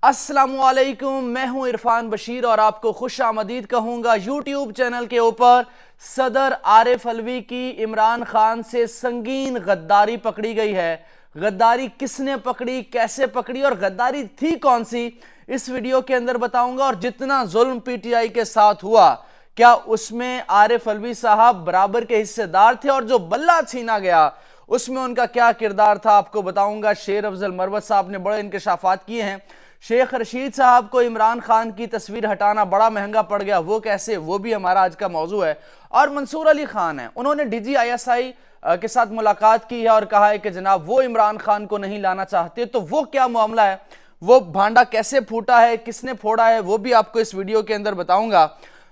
अस्सलामुअलैकुम, मैं हूं इरफान बशीर और आपको खुश आमदीद कहूंगा यूट्यूब चैनल के ऊपर। सदर आरिफ अलवी की इमरान खान से संगीन गद्दारी पकड़ी गई है। गद्दारी किसने पकड़ी, कैसे पकड़ी और गद्दारी थी कौन सी, इस वीडियो के अंदर बताऊंगा। और जितना जुल्म पीटीआई के साथ हुआ, क्या उसमें आरिफ अलवी साहब बराबर के हिस्सेदार थे, और जो बल्ला छीना गया उसमें उनका क्या किरदार था, आपको बताऊंगा। शेर अफजल मरवत साहब ने बड़े इंकशाफात किए हैं। शेख रशीद साहब को इमरान खान की तस्वीर हटाना बड़ा महंगा पड़ गया, वो कैसे, वो भी हमारा आज का मौजू है। और मंसूर अली खान है, उन्होंने DGISI के साथ मुलाकात की है और कहा है कि जनाब वो इमरान खान को नहीं लाना चाहते। तो वो क्या मामला है, वो भांडा कैसे फूटा है, किसने फोड़ा है, वो भी आपको इस वीडियो के अंदर बताऊंगा।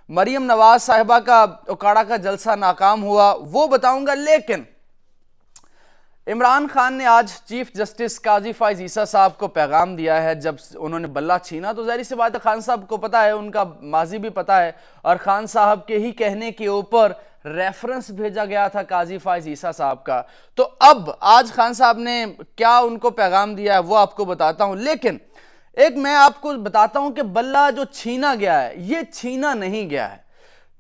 मरियम नवाज साहिबा का उकाड़ा का जलसा नाकाम हुआ, वो बताऊंगा। लेकिन इमरान खान ने आज चीफ जस्टिस काजी फाइज ईसा साहब को पैगाम दिया है। जब उन्होंने बल्ला छीना तो ज़ाहिर सी बात है, खान साहब को पता है, उनका माजी भी पता है, और खान साहब के ही कहने के ऊपर रेफरेंस भेजा गया था काजी फाइज ईसा साहब का। तो अब आज खान साहब ने क्या उनको पैगाम दिया है वो आपको बताता हूं। लेकिन एक मैं आपको बताता हूं कि बल्ला जो छीना गया है, ये छीना नहीं गया है।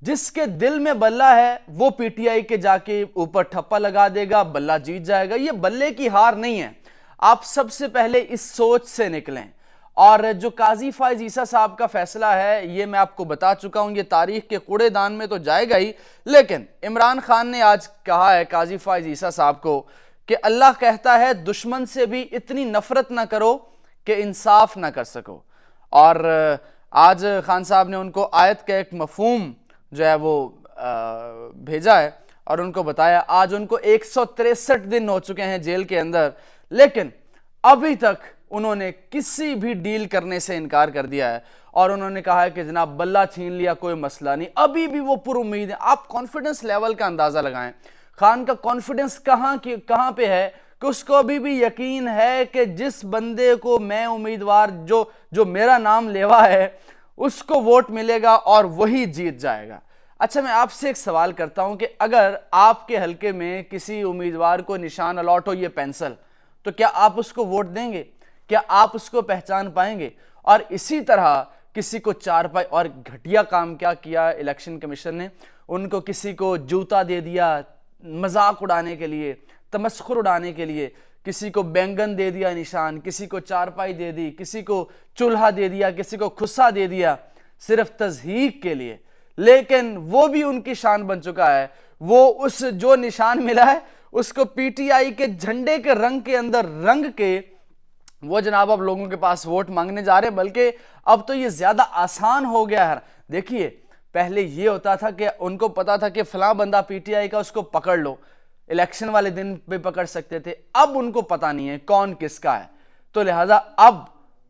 जिसके दिल में बल्ला है वो पीटीआई के जाके ऊपर ठप्पा लगा देगा, बल्ला जीत जाएगा। ये बल्ले की हार नहीं है। आप सबसे पहले इस सोच से निकलें। और जो काजी फाइज ईसा साहब का फैसला है, ये मैं आपको बता चुका हूं, ये तारीख के कूड़ेदान में तो जाएगा ही। लेकिन इमरान खान ने आज कहा है काजी फाइज ईसा साहब को कि अल्लाह कहता है दुश्मन से भी इतनी नफरत ना करो कि इंसाफ ना कर सको। और आज खान साहब ने उनको आयत का एक मफहूम जो है वो भेजा है और उनको बताया। आज उनको 163 दिन हो चुके हैं जेल के अंदर, लेकिन अभी तक उन्होंने किसी भी डील करने से इनकार कर दिया है। और उन्होंने कहा है कि जनाब बल्ला छीन लिया, कोई मसला नहीं, अभी भी वो पुरुम्मीद है। आप कॉन्फिडेंस लेवल का अंदाजा लगाएं, खान का कॉन्फिडेंस कहां पे है कि उसको अभी भी यकीन है कि जिस बंदे को मैं उम्मीदवार जो मेरा नाम लेवा है उसको वोट मिलेगा और वही जीत जाएगा। अच्छा, मैं आपसे एक सवाल करता हूं कि अगर आपके हलके में किसी उम्मीदवार को निशान अलॉट हो, ये पेंसिल, तो क्या आप उसको वोट देंगे? क्या आप उसको पहचान पाएंगे? और इसी तरह किसी को चारपाई, और घटिया काम क्या किया इलेक्शन कमीशन ने, उनको किसी को जूता दे दिया मजाक उड़ाने के लिए, तमस्खुर उड़ाने के लिए, किसी को बैंगन दे दिया निशान, किसी को चारपाई दे दी, किसी को चूल्हा दे दिया, किसी को खुस्सा दे दिया, सिर्फ तज़हीक के लिए। लेकिन वो भी उनकी शान बन चुका है। वो उस जो निशान मिला है उसको पीटीआई के झंडे के रंग के अंदर रंग के वो जनाब अब लोगों के पास वोट मांगने जा रहे हैं। बल्कि अब तो ये ज्यादा आसान हो गया है। देखिए, पहले ये होता था कि उनको पता था कि फलां बंदा पीटीआई का, उसको पकड़ लो, इलेक्शन वाले दिन पे पकड़ सकते थे। अब उनको पता नहीं है कौन किसका है, तो लिहाजा अब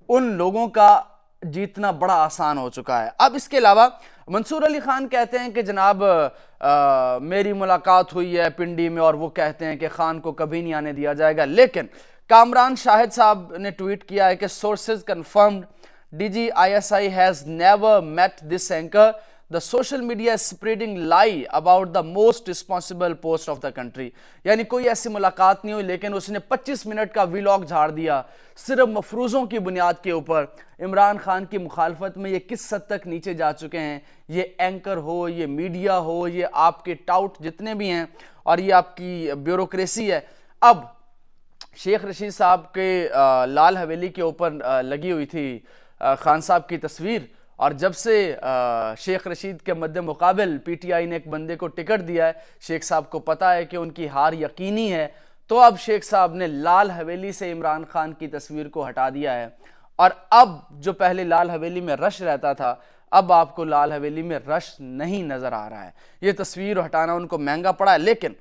उन लोगों का जीतना बड़ा आसान हो चुका है। अब इसके अलावा मंसूर अली खान कहते हैं कि जनाब मेरी मुलाकात हुई है पिंडी में, और वो कहते हैं कि खान को कभी नहीं आने दिया जाएगा। लेकिन कामरान शाहिद साहब ने ट्वीट किया है कि sources confirmed DGISI has never met this anchor, the social media spreading lie about the most responsible post of the country. यानी कोई ऐसी मुलाकात नहीं हुई, लेकिन उसने 25 मिनट का वीलॉग झाड़ दिया सिर्फ मफरूज़ों की बुनियाद के ऊपर। इमरान खान की मुखालफत में ये किस हद तक नीचे जा चुके हैं, ये एंकर हो, ये मीडिया हो, ये आपके टाउट जितने भी हैं, और ये आपकी ब्यूरोक्रेसी है। अब शेख रशीद साहब के लाल हवेली के ऊपर लगी हुई थी खान साहब की तस्वीर, और जब से शेख रशीद के मद्दे मुकाबिल पीटीआई ने एक बंदे को टिकट दिया है, शेख साहब को पता है कि उनकी हार यकीनी है, तो अब शेख साहब ने लाल हवेली से इमरान खान की तस्वीर को हटा दिया है। और अब जो पहले लाल हवेली में रश रहता था, अब आपको लाल हवेली में रश नहीं नजर आ रहा है। ये तस्वीर हटाना उनको महंगा पड़ा है। लेकिन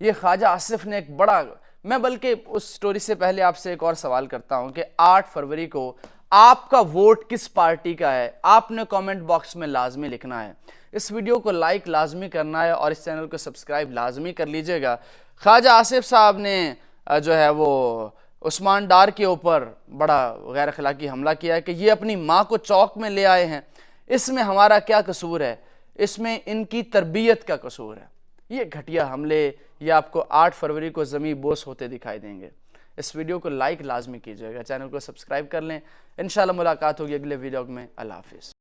ये ख्वाजा आसिफ ने एक बड़ा, मैं बल्कि उस स्टोरी से पहले आपसे एक और सवाल करता हूं कि 8 फरवरी को आपका वोट किस पार्टी का है, आपने कमेंट बॉक्स में लाजमी लिखना है। इस वीडियो को लाइक लाजमी करना है और इस चैनल को सब्सक्राइब लाजमी कर लीजिएगा। ख्वाजा आसिफ साहब ने जो है वो उस्मान डार के ऊपर बड़ा गैर अखलाकी हमला किया है कि ये अपनी माँ को चौक में ले आए हैं, इसमें हमारा क्या कसूर है, इसमें इनकी तरबियत का कसूर है। ये घटिया हमले ये आपको 8 फरवरी को ज़मीं बोस होते दिखाई देंगे। اس ویڈیو کو لائک لازمی کیجیے گا, چینل کو سبسکرائب کر لیں. انشاءاللہ ملاقات ہوگی اگلے ویڈیو میں. اللہ حافظ.